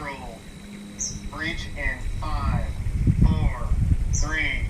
control. Breach in 5, 4, 3.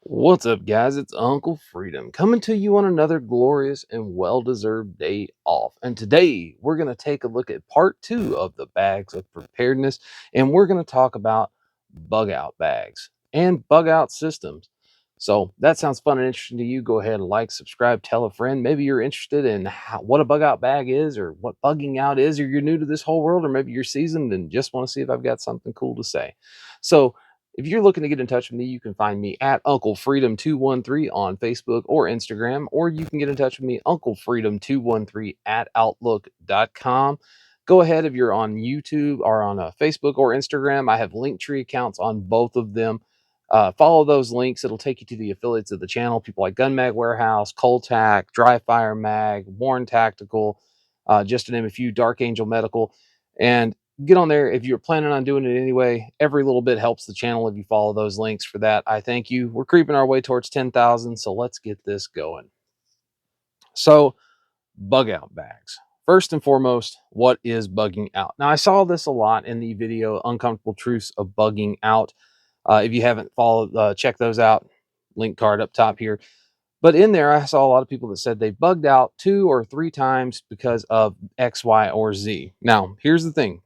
What's up, guys? It's Uncle Freedom coming to you on another glorious and well-deserved day off. And today we're going to take a look at part 2 of the Bags of Preparedness, and we're going to talk about bug out bags and bug out systems. So that sounds fun and interesting to you. Go ahead and like, subscribe, tell a friend. Maybe you're interested in what a bug out bag is, or what bugging out is, or you're new to this whole world, or maybe you're seasoned and just want to see if I've got something cool to say. So if you're looking to get in touch with me, you can find me at Uncle Freedom 213 on Facebook or Instagram, or you can get in touch with me, Uncle Freedom 213 at outlook.com. Go ahead if you're on YouTube or on Facebook or Instagram. I have Linktree accounts on both of them. Follow those links. It'll take you to the affiliates of the channel, people like Gun Mag Warehouse, Coltac, Dry Fire Mag, Warren Tactical, just to name a few, Dark Angel Medical. And get on there if you're planning on doing it anyway. Every little bit helps the channel if you follow those links. For that, I thank you. We're creeping our way towards 10,000, so let's get this going. So, bug out bags. First and foremost, what is bugging out? Now, I saw this a lot in the video Uncomfortable Truths of Bugging Out. If you haven't followed, check those out. Link card up top here. But in there, I saw a lot of people that said they bugged out 2 or 3 times because of X, Y, or Z. Now, here's the thing.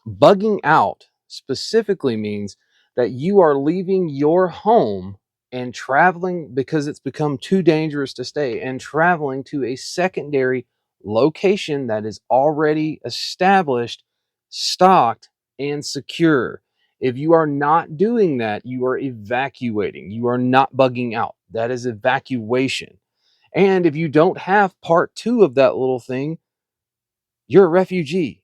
Bugging out specifically means that you are leaving your home and traveling because it's become too dangerous to stay, and traveling to a secondary location that is already established, stocked, and secure. If you are not doing that, you are evacuating. You are not bugging out. That is evacuation. And if you don't have part 2 of that little thing, you're a refugee.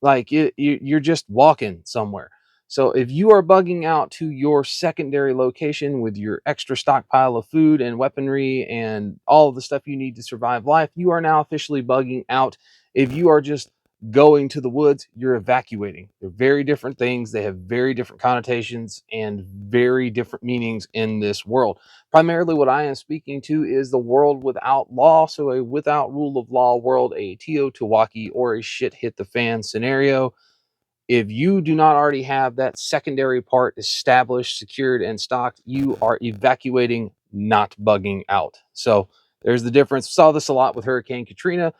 Like you're just walking somewhere. So if you are bugging out to your secondary location with your extra stockpile of food and weaponry and all of the stuff you need to survive life, you are now officially bugging out. If you are just going to the woods, you're evacuating. They're very different things. They have very different connotations and very different meanings in this world. Primarily what I am speaking to is the world without law. So a without rule of law world, a Teotihuacan or a shit hit the fan scenario. If you do not already have that secondary part established, secured, and stocked, you are evacuating, not bugging out. So there's the difference. Saw this a lot with Hurricane Katrina.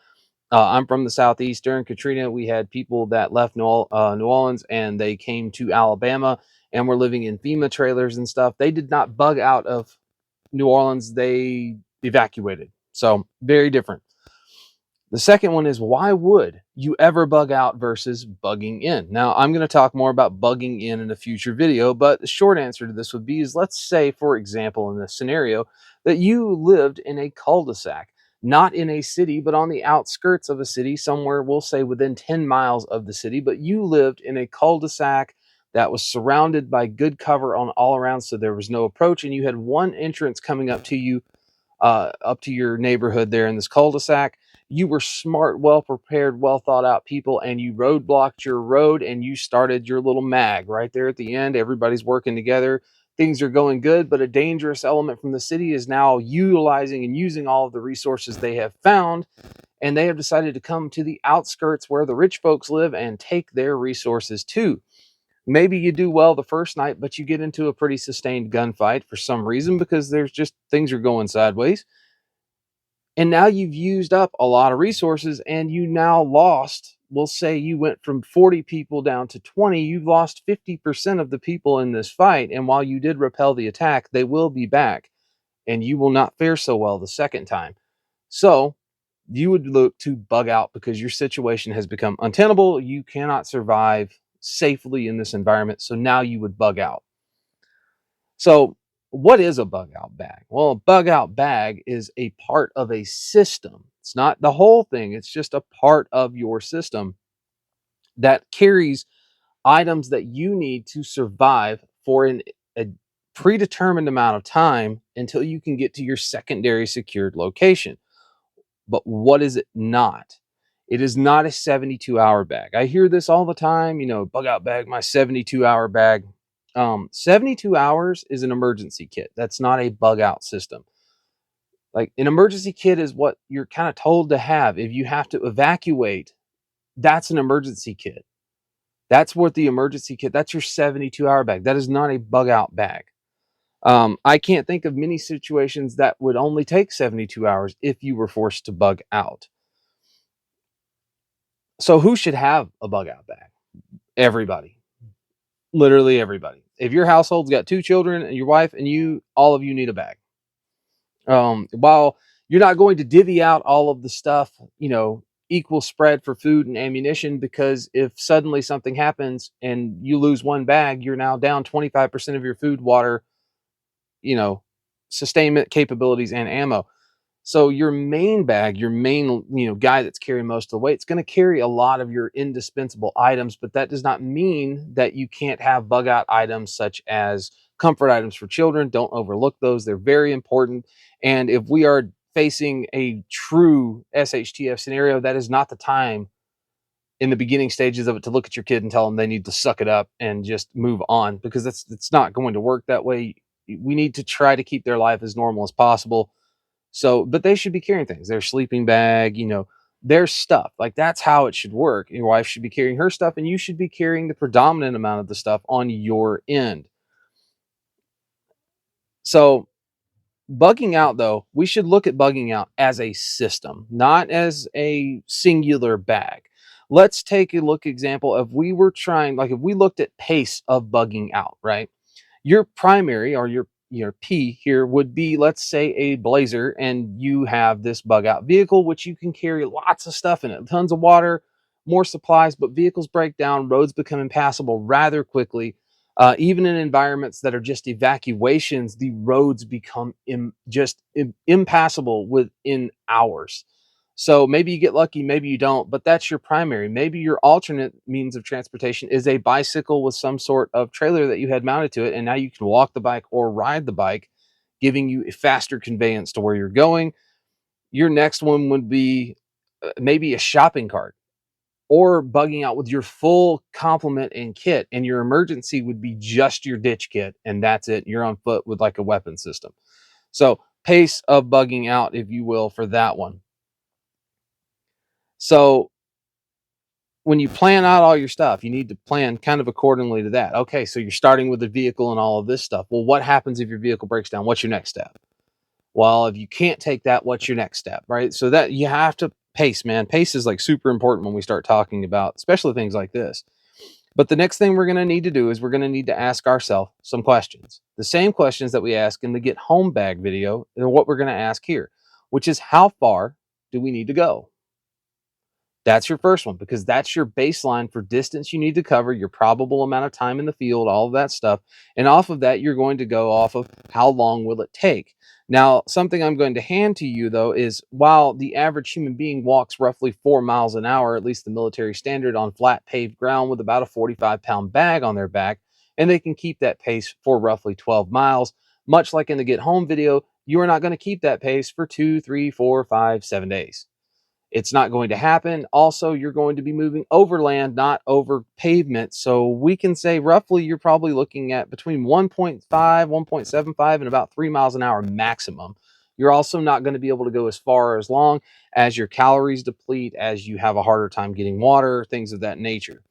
I'm from the Southeast. During Katrina, we had people that left New Orleans and they came to Alabama and were living in FEMA trailers and stuff. They did not bug out of New Orleans. They evacuated. So very different. The second one is, why would you ever bug out versus bugging in? Now, I'm going to talk more about bugging in a future video, but the short answer to this would be is, let's say, for example, in this scenario, that you lived in a cul-de-sac, not in a city, but on the outskirts of a city, somewhere, we'll say within 10 miles of the city, but you lived in a cul-de-sac that was surrounded by good cover on all around, so there was no approach, and you had one entrance coming up to you, up to your neighborhood there in this cul-de-sac. You were smart, well prepared, well thought out people, and you roadblocked your road and you started your little mag right there at the end. Everybody's working together. Things are going good, but a dangerous element from the city is now utilizing and using all of the resources they have found, and they have decided to come to the outskirts where the rich folks live and take their resources too. Maybe you do well the first night, but you get into a pretty sustained gunfight for some reason because there's just things are going sideways. And now you've used up a lot of resources and you now lost. We'll say you went from 40 people down to 20. You've lost 50% of the people in this fight. And while you did repel the attack, they will be back and you will not fare so well the second time. So you would look to bug out because your situation has become untenable. You cannot survive safely in this environment. So now you would bug out. So what is a bug out bag? Well, a bug out bag is a part of a system. It's not the whole thing. It's just a part of your system that carries items that you need to survive for a predetermined amount of time until you can get to your secondary secured location. But what is it not? It is not a 72-hour bag. I hear this all the time, bug out bag, my 72-hour bag. 72 hours is an emergency kit. That's not a bug out system. Like, an emergency kit is what you're kind of told to have. If you have to evacuate, that's an emergency kit. That's what the emergency kit, that's your 72-hour bag. That is not a bug out bag. I can't think of many situations that would only take 72 hours if you were forced to bug out. So who should have a bug out bag? Everybody. Literally everybody. If your household's got 2 children and your wife and you, all of you need a bag. While you're not going to divvy out all of the stuff, equal spread for food and ammunition, because if suddenly something happens and you lose one bag, you're now down 25% of your food, water, sustainment capabilities and ammo. So your main bag, your main, guy that's carrying most of the weight, it's going to carry a lot of your indispensable items, but that does not mean that you can't have bug out items such as comfort items for children. Don't overlook those. They're very important. And if we are facing a true SHTF scenario, that is not the time in the beginning stages of it to look at your kid and tell them they need to suck it up and just move on, because it's not going to work that way. We need to try to keep their life as normal as possible. So, but they should be carrying things, their sleeping bag, their stuff. Like, that's how it should work. Your wife should be carrying her stuff, and you should be carrying the predominant amount of the stuff on your end. So, bugging out, though, we should look at bugging out as a system, not as a singular bag. Let's take a look example of, if we looked at pace of bugging out, right? Your primary, or your P here, would be, let's say, a Blazer, and you have this bug out vehicle, which you can carry lots of stuff in it, tons of water, more supplies, but vehicles break down, roads become impassable rather quickly. Even in environments that are just evacuations, the roads become impassable within hours. So maybe you get lucky, maybe you don't, but that's your primary. Maybe your alternate means of transportation is a bicycle with some sort of trailer that you had mounted to it, and now you can walk the bike or ride the bike, giving you a faster conveyance to where you're going. Your next one would be maybe a shopping cart, or bugging out with your full complement and kit, and your emergency would be just your ditch kit, and that's it. You're on foot with like a weapon system. So pace of bugging out, if you will, for that one. So when you plan out all your stuff, you need to plan kind of accordingly to that. Okay, so you're starting with a vehicle and all of this stuff. Well, what happens if your vehicle breaks down? What's your next step? Well, if you can't take that, what's your next step, right? So that you have to pace, man. Pace is like super important when we start talking about, especially things like this. But the next thing we're going to need to do is we're going to need to ask ourselves some questions. The same questions that we ask in the Get Home Bag video are what we're going to ask here, which is, how far do we need to go? That's your first one, because that's your baseline for distance you need to cover, your probable amount of time in the field, all of that stuff. And off of that, you're going to go off of how long will it take. Now, something I'm going to hand to you, though, is while the average human being walks roughly 4 miles an hour, at least the military standard, on flat paved ground with about a 45-pound bag on their back, and they can keep that pace for roughly 12 miles, much like in the Get Home video, you are not going to keep that pace for 2, 3, 4, 5, 7 days. It's not going to happen. Also, you're going to be moving over land, not over pavement. So we can say roughly you're probably looking at between 1.5, 1.75, and about 3 miles an hour maximum. You're also not going to be able to go as far or as long as your calories deplete, as you have a harder time getting water, things of that nature.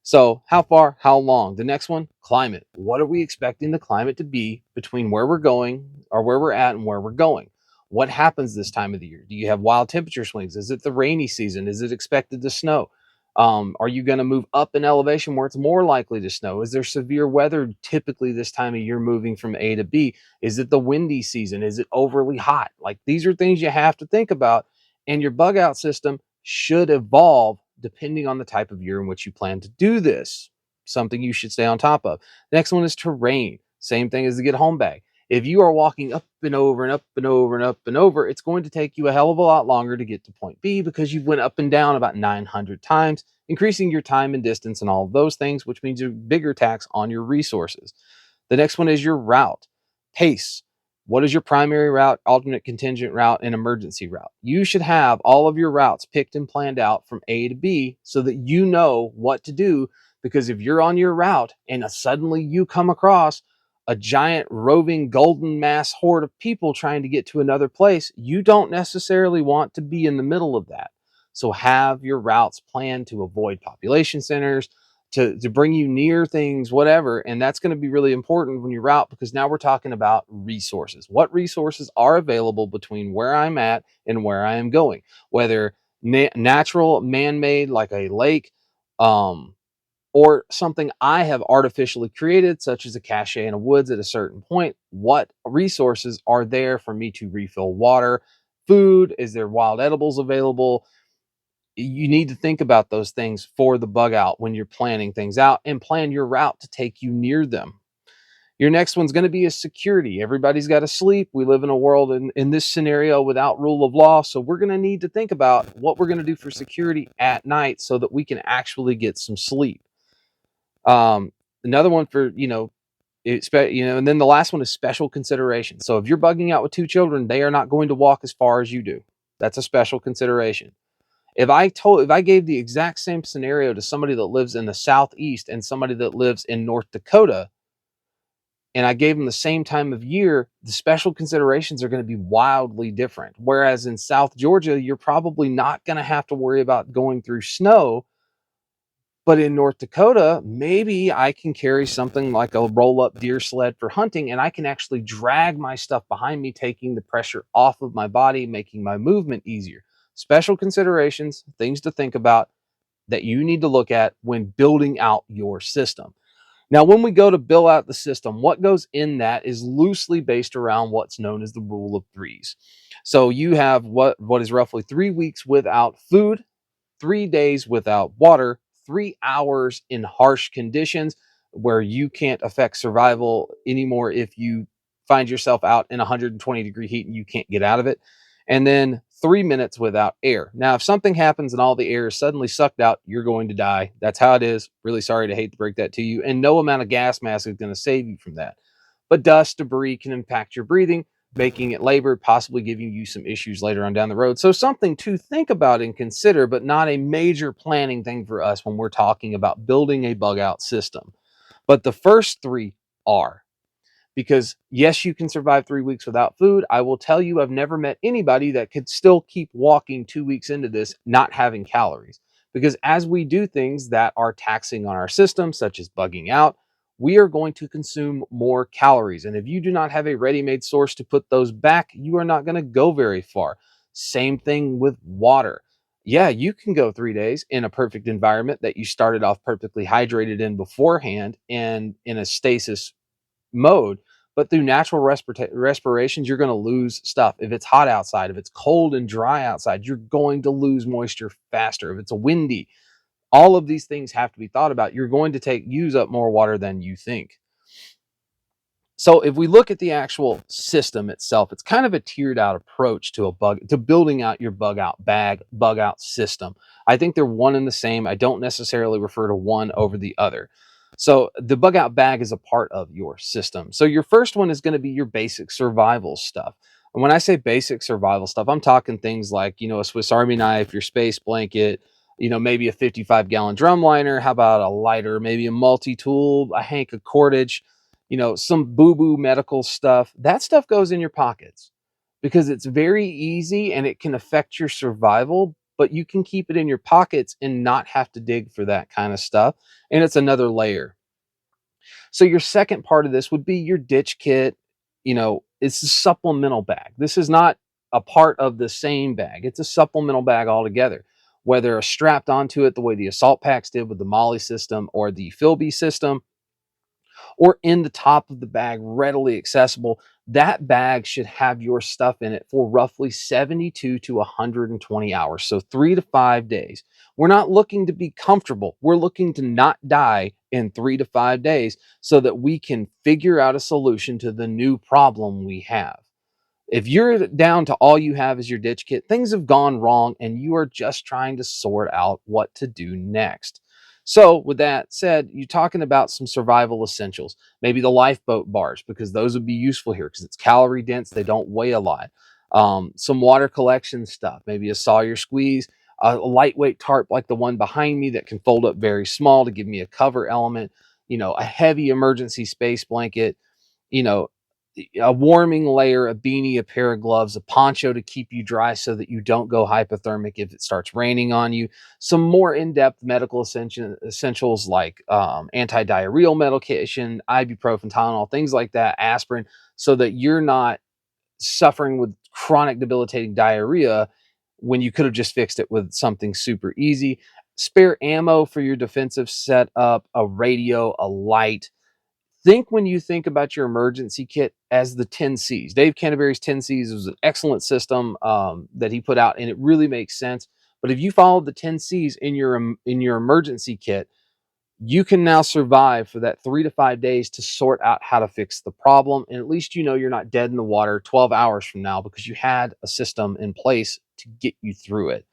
So how far, how long? The next one, climate. What are we expecting the climate to be between where we're going, or where we're at, and where we're going? What happens this time of the year? Do you have wild temperature swings? Is it the rainy season? Is it expected to snow? Are you going to move up in elevation where it's more likely to snow? Is there severe weather typically this time of year moving from A to B? Is it the windy season? Is it overly hot? Like, these are things you have to think about, and your bug out system should evolve depending on the type of year in which you plan to do this. Something you should stay on top of. Next one is terrain. Same thing as the Get Home Bag. If you are walking up and over and up and over and up and over, it's going to take you a hell of a lot longer to get to point B, because you went up and down about 900 times, increasing your time and distance and all of those things, which means a bigger tax on your resources. The next one is your route. Pace. What is your primary route, alternate contingent route, and emergency route? You should have all of your routes picked and planned out from A to B so that you know what to do. Because if you're on your route and suddenly you come across a giant roving golden mass horde of people trying to get to another place, you don't necessarily want to be in the middle of that. So have your routes planned to avoid population centers, to bring you near things, whatever. And that's going to be really important when you route, because now we're talking about resources. What resources are available between where I'm at and where I am going, whether natural, man-made, like a lake, or something I have artificially created, such as a cache in a woods at a certain point. What resources are there for me to refill water, food? Is there wild edibles available? You need to think about those things for the bug out when you're planning things out, and plan your route to take you near them. Your next one's going to be a security. Everybody's got to sleep. We live in a world in this scenario without rule of law. So we're going to need to think about what we're going to do for security at night so that we can actually get some sleep. Another one for, and then the last one is special consideration. So if you're bugging out with 2 children, they are not going to walk as far as you do. That's a special consideration. If I gave the exact same scenario to somebody that lives in the Southeast and somebody that lives in North Dakota, and I gave them the same time of year, the special considerations are going to be wildly different. Whereas in South Georgia, you're probably not going to have to worry about going through snow. But in North Dakota, maybe I can carry something like a roll-up deer sled for hunting, and I can actually drag my stuff behind me, taking the pressure off of my body, making my movement easier. Special considerations, things to think about that you need to look at when building out your system. Now, when we go to build out the system, what goes in that is loosely based around what's known as the rule of threes. So you have what is roughly 3 weeks without food, 3 days without water, 3 hours in harsh conditions where you can't affect survival anymore if you find yourself out in 120-degree heat and you can't get out of it, and then 3 minutes without air. Now, if something happens and all the air is suddenly sucked out, you're going to die. That's how it is. Really sorry to hate to break that to you. And no amount of gas mask is going to save you from that. But dust, debris can impact your breathing, making it labored, possibly giving you some issues later on down the road. So something to think about and consider, but not a major planning thing for us when we're talking about building a bug out system. But the first 3 are, because yes, you can survive 3 weeks without food. I will tell you, I've never met anybody that could still keep walking 2 weeks into this not having calories. Because as we do things that are taxing on our system, such as bugging out, we are going to consume more calories. And if you do not have a ready-made source to put those back, you are not going to go very far. Same thing with water. Yeah, you can go 3 days in a perfect environment that you started off perfectly hydrated in beforehand and in a stasis mode, but through natural respirations, you're going to lose stuff. If it's hot outside, if it's cold and dry outside, you're going to lose moisture faster. If it's a windy, all of these things have to be thought about. You're going to use up more water than you think. So if we look at the actual system itself, it's kind of a tiered out approach to building out your bug out bag, bug out system. I think they're one and the same. I don't necessarily refer to one over the other. So the bug out bag is a part of your system. So your first one is going to be your basic survival stuff. And when I say basic survival stuff, I'm talking things like, a Swiss Army knife, your space blanket, maybe a 55-gallon drum liner. How about a lighter, maybe a multi-tool, a hank of cordage, some boo-boo medical stuff. That stuff goes in your pockets because it's very easy and it can affect your survival, but you can keep it in your pockets and not have to dig for that kind of stuff. And it's another layer. So your second part of this would be your ditch kit. It's a supplemental bag. This is not a part of the same bag. It's a supplemental bag altogether, whether strapped onto it the way the assault packs did with the Molly system or the Philby system, or in the top of the bag, readily accessible. That bag should have your stuff in it for roughly 72 to 120 hours. So 3 to 5 days. We're not looking to be comfortable. We're looking to not die in 3 to 5 days so that we can figure out a solution to the new problem we have. If you're down to all you have is your ditch kit, things have gone wrong and you are just trying to sort out what to do next. So, with that said, you're talking about some survival essentials, maybe the lifeboat bars, because those would be useful here because it's calorie dense, they don't weigh a lot. Some water collection stuff, maybe a Sawyer squeeze, a lightweight tarp like the one behind me that can fold up very small to give me a cover element, a heavy emergency space blanket, you know, a warming layer, a beanie, a pair of gloves, a poncho to keep you dry so that you don't go hypothermic if it starts raining on you. Some more in-depth medical essentials like anti-diarrheal medication, ibuprofen, Tylenol, things like that, aspirin, so that you're not suffering with chronic debilitating diarrhea when you could have just fixed it with something super easy. Spare ammo for your defensive setup, a radio, a light. Think when you think about your emergency kit as the 10 C's. Dave Canterbury's 10 C's was an excellent system that he put out, and it really makes sense. But if you follow the 10 C's in your emergency kit, you can now survive for that 3 to 5 days to sort out how to fix the problem. And at least you know you're not dead in the water 12 hours from now because you had a system in place to get you through it.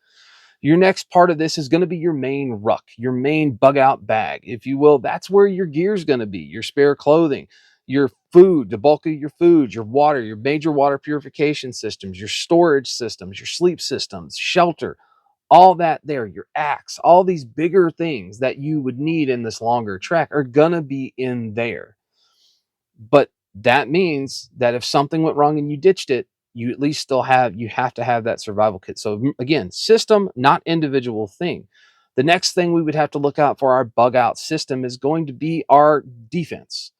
Your next part of this is going to be your main ruck, your main bug out bag, if you will. That's where your gear is going to be, your spare clothing, your food, the bulk of your food, your water, your major water purification systems, your storage systems, your sleep systems, shelter, all that there, your axe, all these bigger things that you would need in this longer trek are going to be in there. But that means that if something went wrong and you ditched it, you at least you have to have that survival kit. So again, system, not individual thing. The next thing we would have to look out for our bug out system is going to be our defense.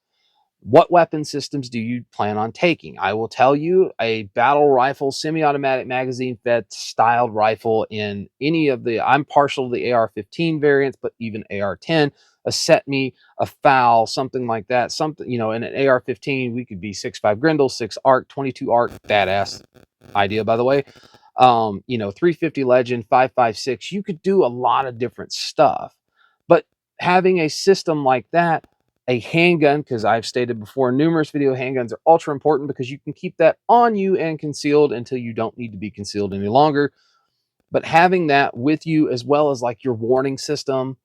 What weapon systems do you plan on taking? I will tell you, a battle rifle, semi-automatic magazine fed styled rifle in any of I'm partial to the AR-15 variants, but even AR-10, a SETME, a FAL, something like that. Something, in an AR-15, we could be 6.5 Grendel, 6 ARC, 22 ARC, badass idea, by the way. 350 Legend, 5.56. You could do a lot of different stuff. But having a system like that, a handgun, because I've stated before, numerous video handguns are ultra important because you can keep that on you and concealed until you don't need to be concealed any longer. But having that with you, as well as like your warning system,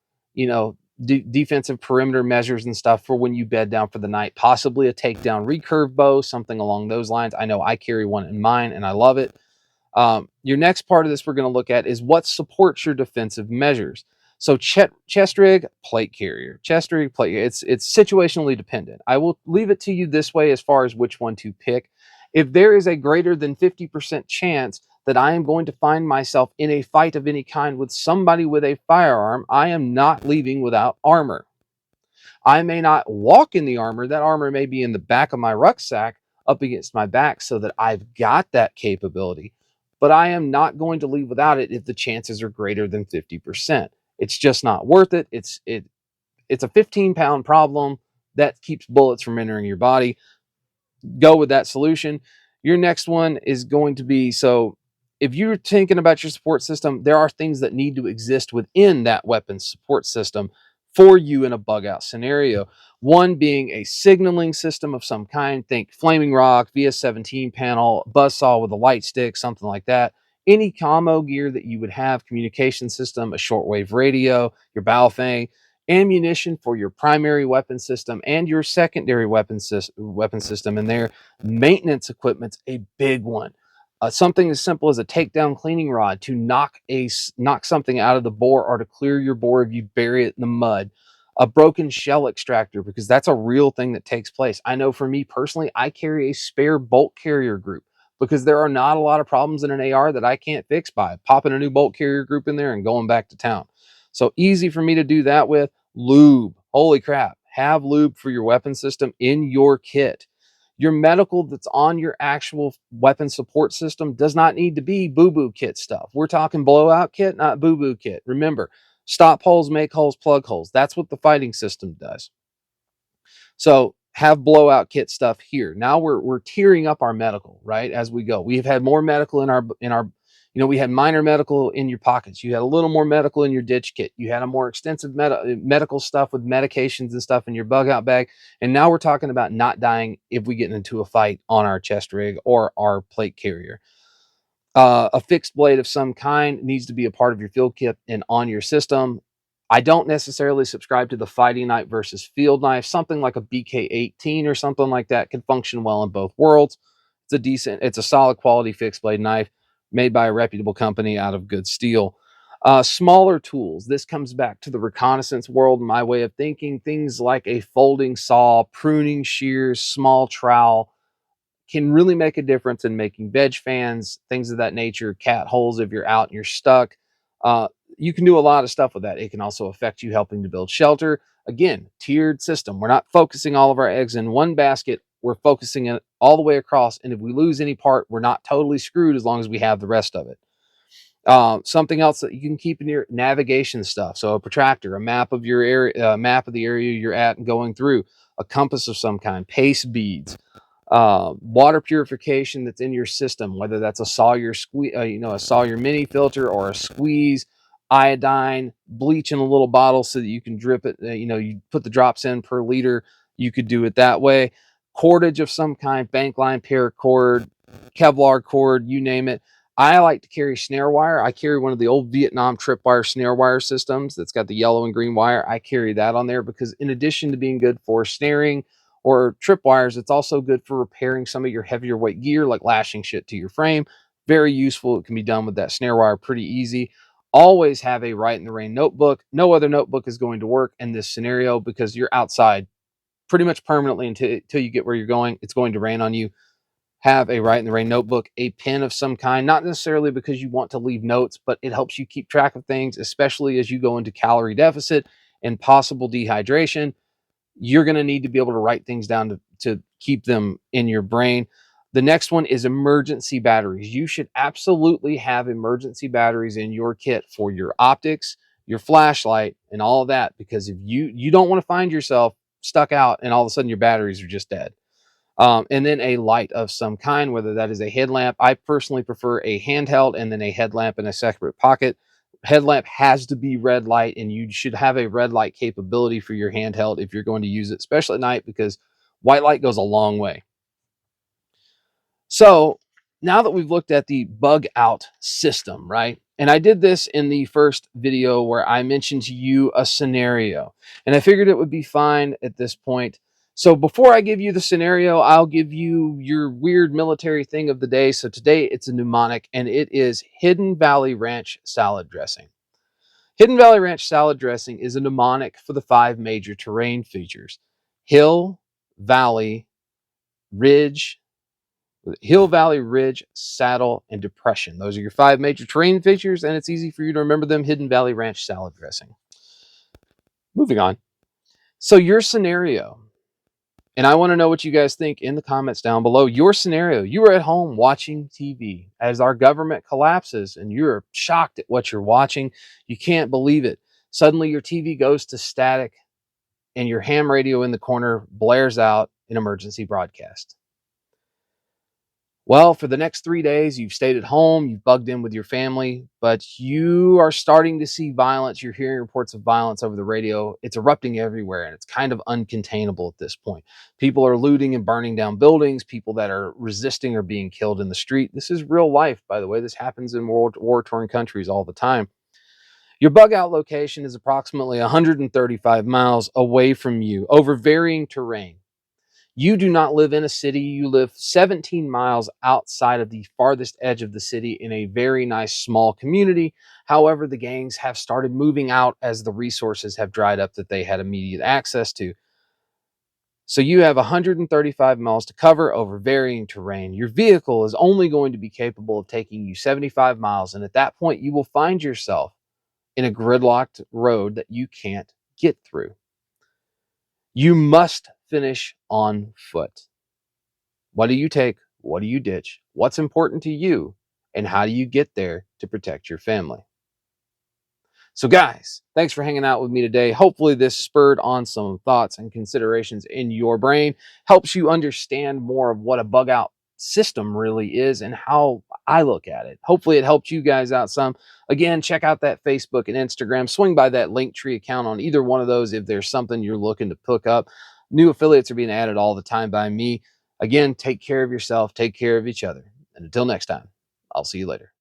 defensive perimeter measures and stuff for when you bed down for the night, possibly a takedown recurve bow, something along those lines. I know I carry one in mine and I love it. Your next part of this we're going to look at is what supports your defensive measures. So chest rig, plate carrier, chest rig, plate. It's situationally dependent. I will leave it to you this way as far as which one to pick. If there is a greater than 50% chance that I am going to find myself in a fight of any kind with somebody with a firearm, I am not leaving without armor. I may not walk in the armor. That armor may be in the back of my rucksack up against my back so that I've got that capability. But I am not going to leave without it if the chances are greater than 50%. It's just not worth it. It's a 15-pound problem that keeps bullets from entering your body. Go with that solution. Your next one is going to be, so if you're thinking about your support system, there are things that need to exist within that weapon support system for you in a bug out scenario. One being a signaling system of some kind. Think flaming rock, VS17 panel, buzzsaw with a light stick, something like that. Any commo gear that you would have, communication system, a shortwave radio, your Baofeng, ammunition for your primary weapon system and your secondary weapon system in there. Maintenance equipment's a big one. Something as simple as a takedown cleaning rod to knock something out of the bore or to clear your bore if you bury it in the mud. A broken shell extractor, because that's a real thing that takes place. I know for me personally, I carry a spare bolt carrier group because there are not a lot of problems in an AR that I can't fix by popping a new bolt carrier group in there and going back to town. So easy for me to do that with. Lube. Holy crap. Have lube for your weapon system in your kit. Your medical that's on your actual weapon support system does not need to be boo-boo kit stuff. We're talking blowout kit, not boo-boo kit. Remember, stop holes, make holes, plug holes. That's what the fighting system does. So have blowout kit stuff here. Now we're tiering up our medical, right? As we go. We've had more medical in our we had minor medical in your pockets. You had a little more medical in your ditch kit. You had a more extensive medical stuff with medications and stuff in your bug out bag. And now we're talking about not dying if we get into a fight on our chest rig or our plate carrier. A fixed blade of some kind needs to be a part of your field kit and on your system. I don't necessarily subscribe to the fighting knife versus field knife. Something like a BK-18 or something like that can function well in both worlds. It's a solid quality fixed blade knife made by a reputable company out of good steel. Smaller tools. This comes back to the reconnaissance world, my way of thinking. Things like a folding saw, pruning shears, small trowel can really make a difference in making veg fans, things of that nature, cat holes if you're out and you're stuck. Uh, you can do a lot of stuff with that. It can also affect you helping to build shelter. Again, tiered system. We're not focusing all of our eggs in one basket. We're focusing it all the way across. And if we lose any part, we're not totally screwed as long as we have the rest of it. Something else that you can keep in your navigation stuff. So a protractor, a map of your area, map of the area you're at and going through, a compass of some kind, paste beads, water purification that's in your system, whether that's a Sawyer a Sawyer mini filter or a squeeze, iodine, bleach in a little bottle so that you can drip it. You put the drops in per liter. You could do it that way. Cordage of some kind, bank line, paracord, Kevlar cord, you name it. I like to carry snare wire. I carry one of the old Vietnam tripwire snare wire systems that's got the yellow and green wire. I carry that on there because in addition to being good for snaring or tripwires, it's also good for repairing some of your heavier weight gear, like lashing shit to your frame. Very useful. It can be done with that snare wire pretty easy. Always have a Right in the Rain notebook. No other notebook is going to work in this scenario because you're outside pretty much permanently until you get where you're going. It's going to rain on you. Have a Right in the Rain notebook, a pen of some kind, not necessarily because you want to leave notes, but it helps you keep track of things, especially as you go into calorie deficit and possible dehydration. You're going to need to be able to write things down to keep them in your brain. The next one is emergency batteries. You should absolutely have emergency batteries in your kit for your optics, your flashlight, and all of that, because if you don't want to find yourself stuck out and all of a sudden your batteries are just dead. And then a light of some kind, whether that is a headlamp. I personally prefer a handheld and then a headlamp in a separate pocket. Headlamp has to be red light, and you should have a red light capability for your handheld if you're going to use it, especially at night, because white light goes a long way. So now that we've looked at the bug out system, right? And I did this in the first video where I mentioned to you a scenario, and I figured it would be fine at this point. So before I give you the scenario, I'll give you your weird military thing of the day. So today it's a mnemonic, and it is Hidden Valley Ranch salad dressing. Hidden Valley Ranch salad dressing is a mnemonic for the 5 major terrain features: hill, valley, ridge, valley, ridge, saddle, and depression. Those are your 5 major terrain features, and it's easy for you to remember them. Hidden Valley Ranch salad dressing. Moving on. So your scenario, and I want to know what you guys think in the comments down below. Your scenario: you are at home watching TV as our government collapses, and you're shocked at what you're watching. You can't believe it. Suddenly your TV goes to static, and your ham radio in the corner blares out an emergency broadcast. Well, for the next 3 days, you've stayed at home, you've bugged in with your family, but you are starting to see violence. You're hearing reports of violence over the radio. It's erupting everywhere, and it's kind of uncontainable at this point. People are looting and burning down buildings. People that are resisting are being killed in the street. This is real life, by the way. This happens in war-torn countries all the time. Your bug out location is approximately 135 miles away from you over varying terrain. You do not live in a city. You live 17 miles outside of the farthest edge of the city in a very nice small community. However, the gangs have started moving out as the resources have dried up that they had immediate access to. So you have 135 miles to cover over varying terrain. Your vehicle is only going to be capable of taking you 75 miles. And at that point, you will find yourself in a gridlocked road that you can't get through. You must finish on foot. What do you take? What do you ditch? What's important to you? And how do you get there to protect your family? So guys, thanks for hanging out with me today. Hopefully this spurred on some thoughts and considerations in your brain, helps you understand more of what a bug out system really is and how I look at it. Hopefully it helped you guys out some. Again, check out that Facebook and Instagram. Swing by that Linktree account on either one of those if there's something you're looking to pick up. New affiliates are being added all the time by me. Again, take care of yourself, take care of each other. And until next time, I'll see you later.